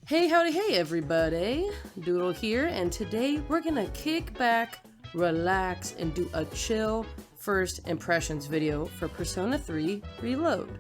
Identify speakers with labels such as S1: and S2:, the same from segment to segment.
S1: Hey, howdy, hey, everybody. Doodle here, and today we're gonna kick back, relax, and do a chill first impressions video for Persona 3 Reload.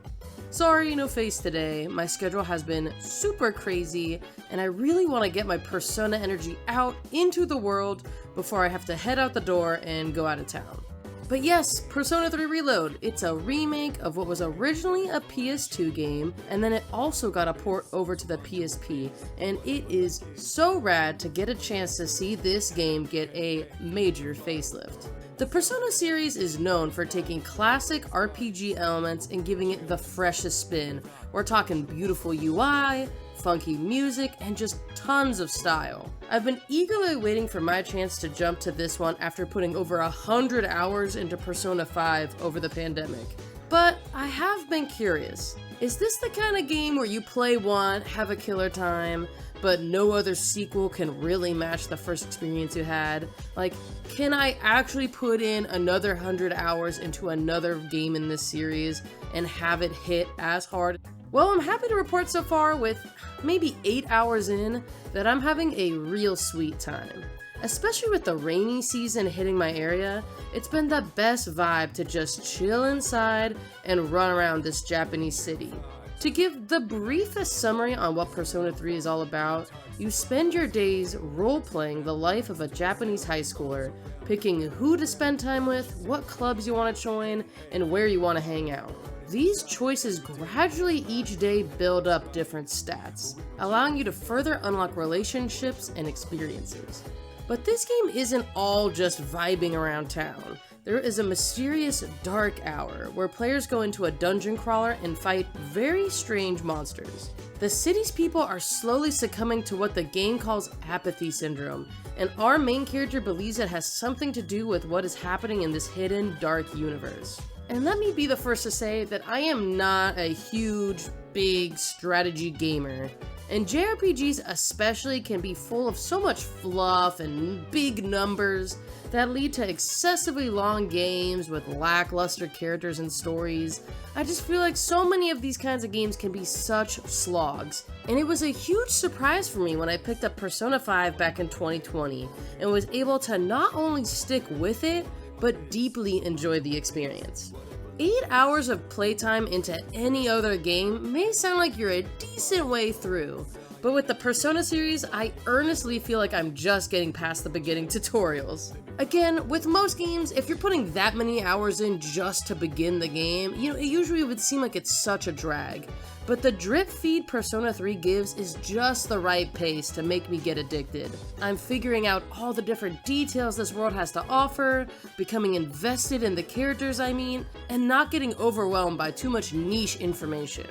S1: Sorry, no face today. My schedule has been super crazy, and I really want to get my Persona energy out into the world before I have to head out the door and go out of town. But yes, Persona 3 Reload, it's a remake of what was originally a PS2 game, and then it also got a port over to the PSP, and it is so rad to get a chance to see this game get a major facelift. The Persona series is known for taking classic RPG elements and giving it the freshest spin. We're talking beautiful UI, funky music, and just tons of style. I've been eagerly waiting for my chance to jump to this one after putting over 100 hours into Persona 5 over the pandemic. But I have been curious. Is this the kind of game where you play one, have a killer time, but no other sequel can really match the first experience you had? Like, can I actually put in another 100 hours into another game in this series and have it hit as hard? Well, I'm happy to report so far, with maybe 8 hours in, that I'm having a real sweet time. Especially with the rainy season hitting my area, it's been the best vibe to just chill inside and run around this Japanese city. To give the briefest summary on what Persona 3 is all about, you spend your days role-playing the life of a Japanese high schooler, picking who to spend time with, what clubs you want to join, and where you want to hang out. These choices gradually each day build up different stats, allowing you to further unlock relationships and experiences. But this game isn't all just vibing around town. There is a mysterious dark hour where players go into a dungeon crawler and fight very strange monsters. The city's people are slowly succumbing to what the game calls apathy syndrome, and our main character believes it has something to do with what is happening in this hidden dark universe. And let me be the first to say that I am not a huge, big strategy gamer. And JRPGs especially can be full of so much fluff and big numbers that lead to excessively long games with lackluster characters and stories. I just feel like so many of these kinds of games can be such slogs. And it was a huge surprise for me when I picked up Persona 5 back in 2020 and was able to not only stick with it, but deeply enjoy the experience. 8 hours of playtime into any other game may sound like you're a decent way through, but with the Persona series, I earnestly feel like I'm just getting past the beginning tutorials. Again, with most games, if you're putting that many hours in just to begin the game, it usually would seem like it's such a drag. But the drip feed Persona 3 gives is just the right pace to make me get addicted. I'm figuring out all the different details this world has to offer, becoming invested in the characters I meet, and not getting overwhelmed by too much niche information.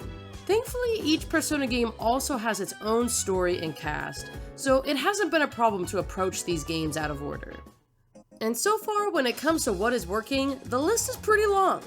S1: Thankfully, each Persona game also has its own story and cast, so it hasn't been a problem to approach these games out of order. And so far, when it comes to what is working, the list is pretty long.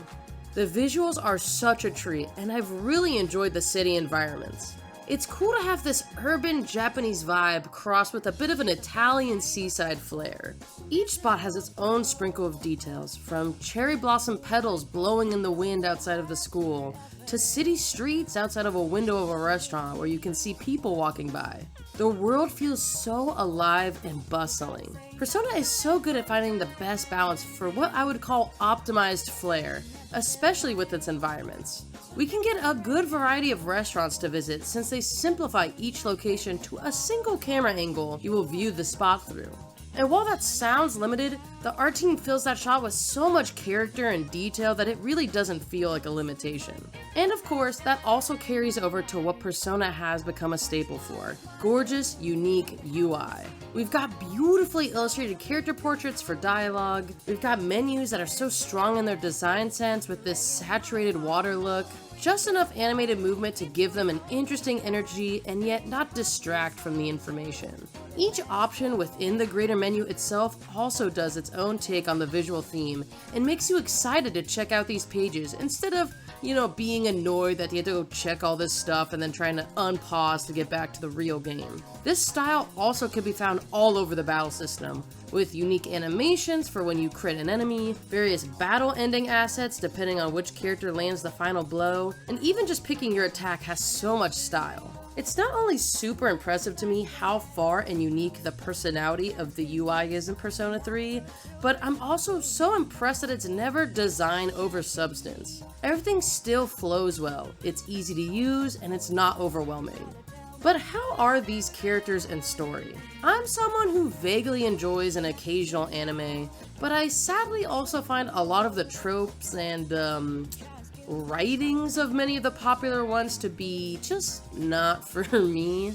S1: The visuals are such a treat, and I've really enjoyed the city environments. It's cool to have this urban Japanese vibe crossed with a bit of an Italian seaside flair. Each spot has its own sprinkle of details, from cherry blossom petals blowing in the wind outside of the school, to city streets outside of a window of a restaurant where you can see people walking by. The world feels so alive and bustling. Persona is so good at finding the best balance for what I would call optimized flair, especially with its environments. We can get a good variety of restaurants to visit since they simplify each location to a single camera angle you will view the spot through. And while that sounds limited, the art team fills that shot with so much character and detail that it really doesn't feel like a limitation. And of course, that also carries over to what Persona has become a staple for: gorgeous, unique UI. We've got beautifully illustrated character portraits for dialogue, we've got menus that are so strong in their design sense with this saturated water look, just enough animated movement to give them an interesting energy and yet not distract from the information. Each option within the greater menu itself also does its own take on the visual theme and makes you excited to check out these pages instead of, being annoyed that you have to go check all this stuff and then trying to unpause to get back to the real game. This style also can be found all over the battle system, with unique animations for when you crit an enemy, various battle ending assets depending on which character lands the final blow, and even just picking your attack has so much style. It's not only super impressive to me how far and unique the personality of the UI is in Persona 3, but I'm also so impressed that it's never design over substance. Everything still flows well, it's easy to use, and it's not overwhelming. But how are these characters and story? I'm someone who vaguely enjoys an occasional anime, but I sadly also find a lot of the tropes and writings of many of the popular ones to be just not for me.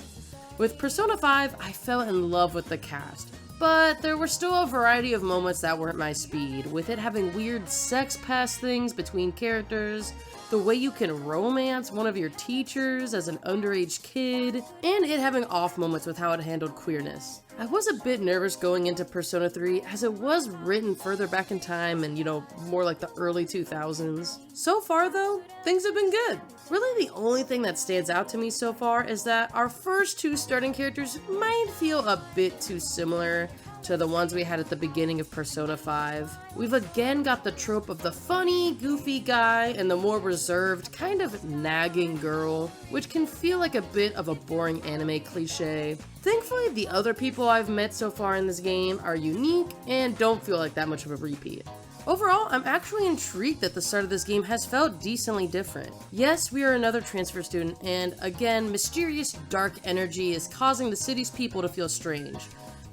S1: With Persona 5, I fell in love with the cast, but there were still a variety of moments that weren't my speed, with it having weird sex past things between characters, the way you can romance one of your teachers as an underage kid, and it having off moments with how it handled queerness. I was a bit nervous going into Persona 3 as it was written further back in time and, more like the early 2000s. So far though, things have been good. Really the only thing that stands out to me so far is that our first two starting characters might feel a bit too similar to the ones we had at the beginning of Persona 5. We've again got the trope of the funny, goofy guy and the more reserved, kind of nagging girl, which can feel like a bit of a boring anime cliche. Thankfully, the other people I've met so far in this game are unique and don't feel like that much of a repeat. Overall, I'm actually intrigued that the start of this game has felt decently different. Yes, we are another transfer student, and again, mysterious dark energy is causing the city's people to feel strange.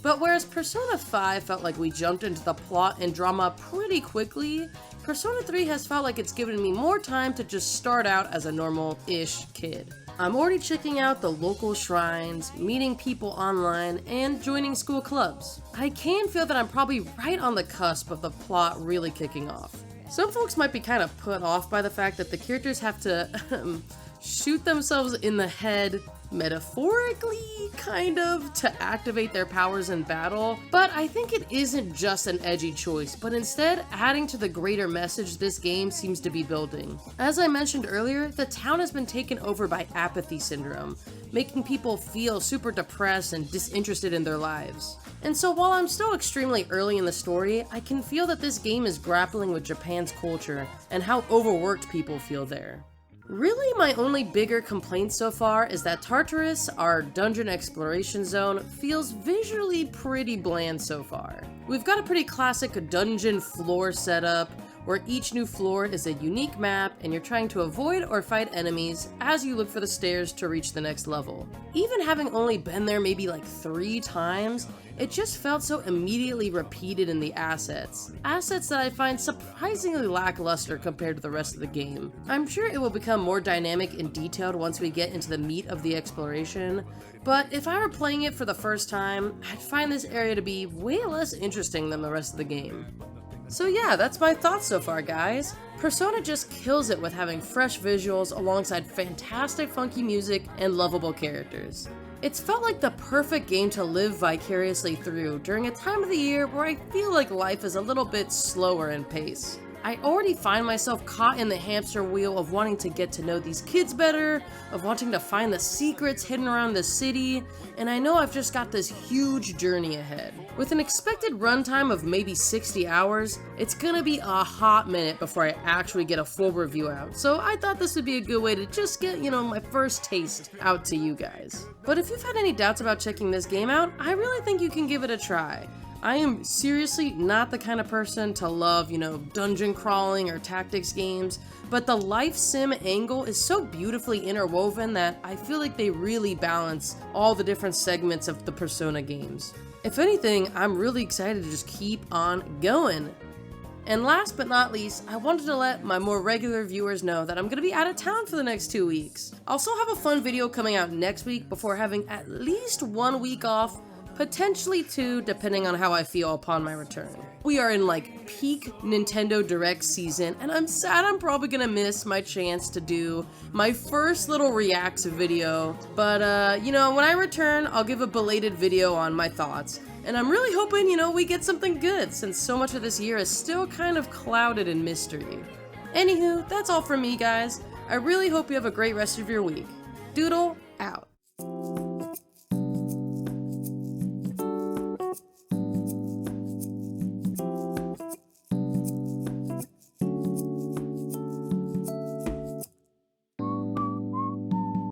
S1: But whereas Persona 5 felt like we jumped into the plot and drama pretty quickly, Persona 3 has felt like it's given me more time to just start out as a normal-ish kid. I'm already checking out the local shrines, meeting people online, and joining school clubs. I can feel that I'm probably right on the cusp of the plot really kicking off. Some folks might be kind of put off by the fact that the characters have to shoot themselves in the head, metaphorically, kind of, to activate their powers in battle, but I think it isn't just an edgy choice, but instead adding to the greater message this game seems to be building. As I mentioned earlier, the town has been taken over by apathy syndrome, making people feel super depressed and disinterested in their lives. And so while I'm still extremely early in the story, I can feel that this game is grappling with Japan's culture and how overworked people feel there. Really, my only bigger complaint so far is that Tartarus, our dungeon exploration zone, feels visually pretty bland so far. We've got a pretty classic dungeon floor setup, where each new floor is a unique map and you're trying to avoid or fight enemies as you look for the stairs to reach the next level. Even having only been there maybe like 3 times, it just felt so immediately repeated in the assets. Assets that I find surprisingly lackluster compared to the rest of the game. I'm sure it will become more dynamic and detailed once we get into the meat of the exploration, but if I were playing it for the first time, I'd find this area to be way less interesting than the rest of the game. So yeah, that's my thoughts so far, guys. Persona just kills it with having fresh visuals alongside fantastic funky music and lovable characters. It's felt like the perfect game to live vicariously through during a time of the year where I feel like life is a little bit slower in pace. I already find myself caught in the hamster wheel of wanting to get to know these kids better, of wanting to find the secrets hidden around the city, and I know I've just got this huge journey ahead. With an expected runtime of maybe 60 hours, it's gonna be a hot minute before I actually get a full review out, so I thought this would be a good way to just get, my first taste out to you guys. But if you've had any doubts about checking this game out, I really think you can give it a try. I am seriously not the kind of person to love, dungeon crawling or tactics games, but the life sim angle is so beautifully interwoven that I feel like they really balance all the different segments of the Persona games. If anything, I'm really excited to just keep on going. And last but not least, I wanted to let my more regular viewers know that I'm going to be out of town for the next 2 weeks. I'll also have a fun video coming out next week before having at least 1 week off, potentially 2, depending on how I feel upon my return. We are in peak Nintendo Direct season, and I'm sad I'm probably gonna miss my chance to do my first little reacts video, but when I return, I'll give a belated video on my thoughts. And I'm really hoping, we get something good, since so much of this year is still kind of clouded in mystery. Anywho, that's all from me, guys. I really hope you have a great rest of your week. Doodle, out.